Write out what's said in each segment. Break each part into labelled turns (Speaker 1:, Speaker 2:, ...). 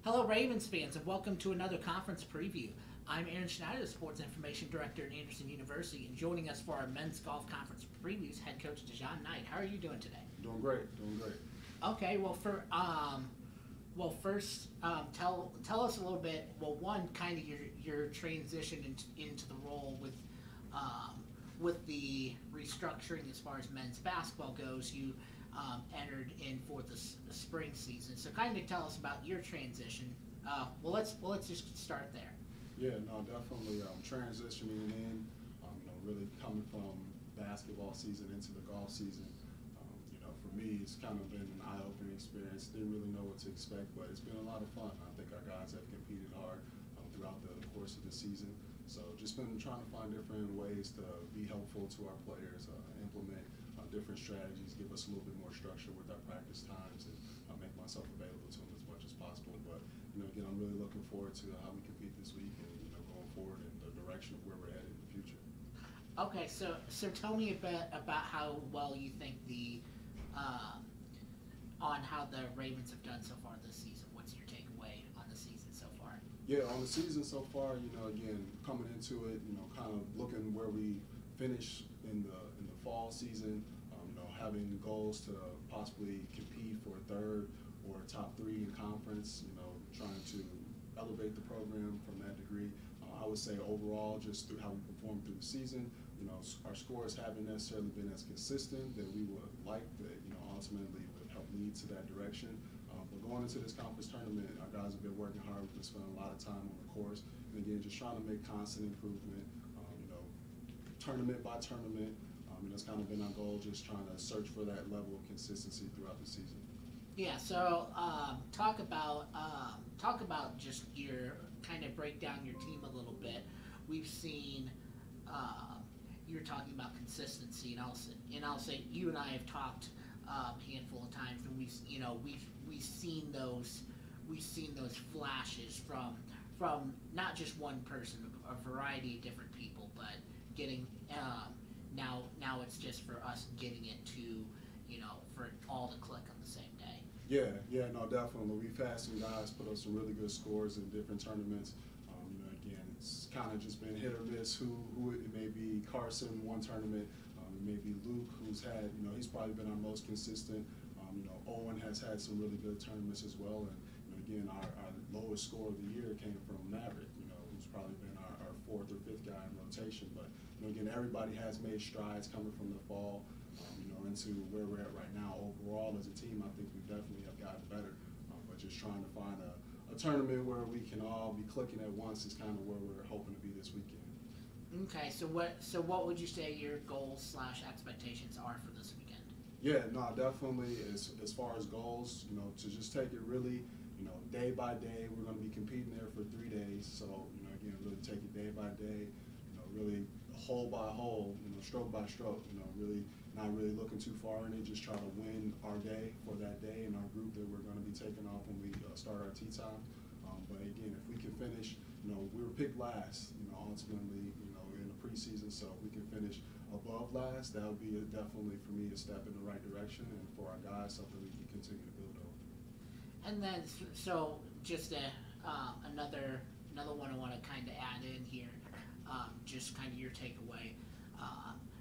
Speaker 1: Hello, Ravens fans, and welcome to another conference preview. I'm Aaron Schneider, the Sports Information Director at Anderson University, and joining us for our men's golf conference previews, head coach Dijon Knight. How are you doing today?
Speaker 2: Doing great, doing great.
Speaker 1: Okay, first, tell us a little bit. Well, one, kind of your transition into the role with the restructuring as far as men's basketball goes. You entered in for the spring season. So kind of tell us about your transition. Let's just start there.
Speaker 2: Yeah, no, definitely transitioning in, really coming from basketball season into the golf season. For me, it's kind of been an eye-opening experience. Didn't really know what to expect, but it's been a lot of fun. I think our guys have competed hard throughout the course of the season. So just been trying to find different ways to be helpful to our players, implement different strategies, give us a little bit more structure with our practice times, and make myself available to them as much as possible. But again, I'm really looking forward to how we compete this week and going forward in the direction of where we're headed in the future.
Speaker 1: Okay, so tell me a bit about how well you think on how the Ravens have done so far this season. What's your takeaway on the season so far?
Speaker 2: Yeah, on the season so far, again, coming into it, kind of looking where we finish in the fall season, having goals to possibly compete for a third or top three in conference, trying to elevate the program from that degree. I would say overall, just through how we performed through the season, our scores haven't necessarily been as consistent that we would like, that ultimately would help lead to that direction. But going into this conference tournament, our guys have been working hard. We've been spending a lot of time on the course, and again, just trying to make constant improvement. Tournament by tournament, that's kind of been our goal. Just trying to search for that level of consistency throughout the season.
Speaker 1: Yeah. So talk about just your kind of break down your team a little bit. We've seen. You're talking about consistency, and I'll say you and I have talked a handful of times, and we've seen those flashes from not just one person, a variety of different people, but getting now it's just for us getting it to for it all to click on the same day.
Speaker 2: Yeah, no, definitely. We've had some guys put up some really good scores in different tournaments. Again, it's kind of just been hit or miss. Who it may be Carson one tournament, it may be Luke, who's had he's probably been our most consistent. Owen has had some really good tournaments as well, and again, our lowest score of the year came from Maverick, who's probably been our fourth or fifth guy in rotation. But again, everybody has made strides coming from the fall, into where we're at right now. Overall, as a team, I think we definitely have gotten better. But just trying to find a tournament where we can all be clicking at once is kind of where we're hoping to be this weekend.
Speaker 1: Okay, so what would you say your goals / expectations are for this weekend?
Speaker 2: Yeah, no, definitely. As far as goals, to just take it really, day by day. We're going to be competing there for 3 days. So, again, really take it day by day. Really hole by hole, stroke by stroke. Really not really looking too far in it. Just try to win our day for that day and our group that we're going to be taking off when we start our tee time. But again, if we can finish, we were picked last, ultimately, in the preseason. So if we can finish above last, that would be definitely for me a step in the right direction, and for our guys, something we can continue to build on.
Speaker 1: And then, so just another one I want to kind of add in here, just kind of your takeaway,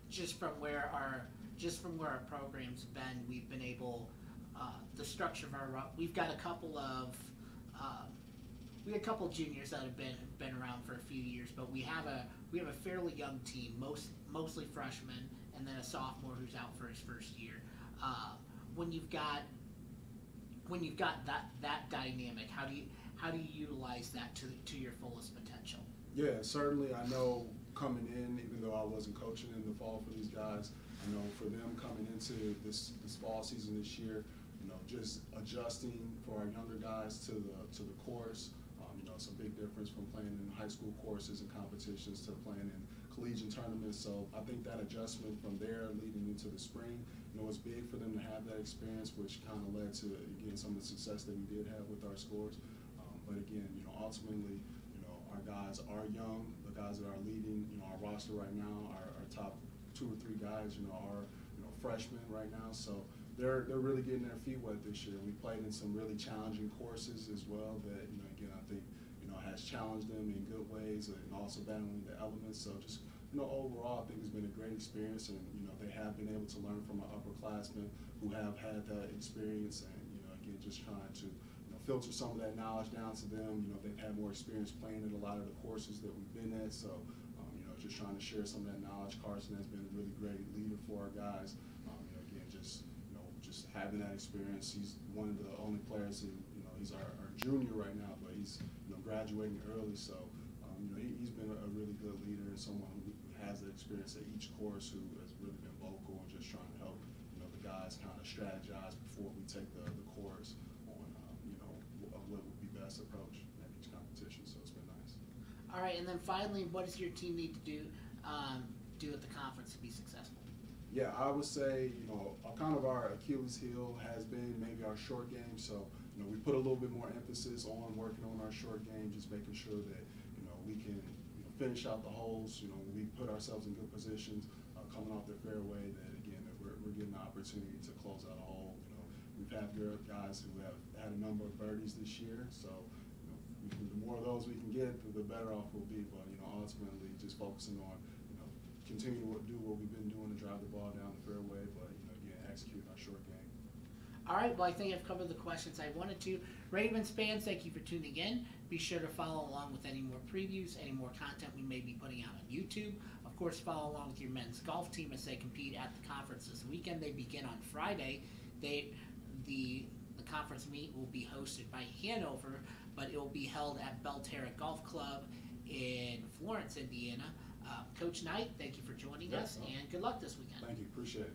Speaker 1: just from where our program's been. We've been able, the structure of we've got a couple of juniors that have been around for a few years, but we have a fairly young team, mostly freshmen, and then a sophomore who's out for his first year. When you've got that dynamic, how do you utilize that to your fullest potential?
Speaker 2: Yeah, certainly. I know coming in, even though I wasn't coaching in the fall for these guys, for them coming into this fall season this year, just adjusting for our younger guys to the course. It's a big difference from playing in high school courses and competitions to playing in collegiate tournaments. So I think that adjustment from there leading into the spring, was big for them to have that experience, which kind of led to, again, some of the success that we did have with our scores. But again, ultimately, our guys are young. The guys that are leading, our roster right now, our top 2 or 3 guys, are freshmen right now. So they're really getting their feet wet this year. We played in some really challenging courses as well that, again, I think, has challenged them in good ways and also battling the elements. So just, overall, I think it's been a great experience, and, they have been able to learn from our upperclassmen who have had that experience, and, again, just trying to, filter some of that knowledge down to them. They've had more experience playing in a lot of the courses that we've been at, so, just trying to share some of that knowledge. Carson has been a really great leader for our guys. Again, just having that experience. He's one of the only players who, he's our junior right now, but he's, graduating early, so, he's been a really good leader and someone who has the experience at each course, who has really been vocal and just trying to help, the guys kind of strategize before we take the course on, what would be best approach at each competition, so it's been nice.
Speaker 1: All right, and then finally, what does your team need to do at the conference to be successful?
Speaker 2: Yeah, I would say, kind of our Achilles heel has been maybe our short game. So, we put a little bit more emphasis on working on our short game, just making sure that, we can finish out the holes. We put ourselves in good positions coming off the fairway, that, again, that we're getting the opportunity to close out a hole. We've had guys who have had a number of birdies this year. So, the more of those we can get, the better off we'll be. But, ultimately just focusing on, continue to do what we've been doing to drive the ball down the fairway, but, again, execute our short game.
Speaker 1: All right, well, I think I've covered the questions I wanted to. Ravens fans, thank you for tuning in. Be sure to follow along with any more previews, any more content we may be putting out on YouTube. Of course, follow along with your men's golf team as they compete at the conference this weekend. They begin on Friday. The conference meet will be hosted by Hanover, but it will be held at Belterra Golf Club in Florence, Indiana. Coach Knight, thank you for joining us, and good luck this weekend.
Speaker 2: Thank you. Appreciate it.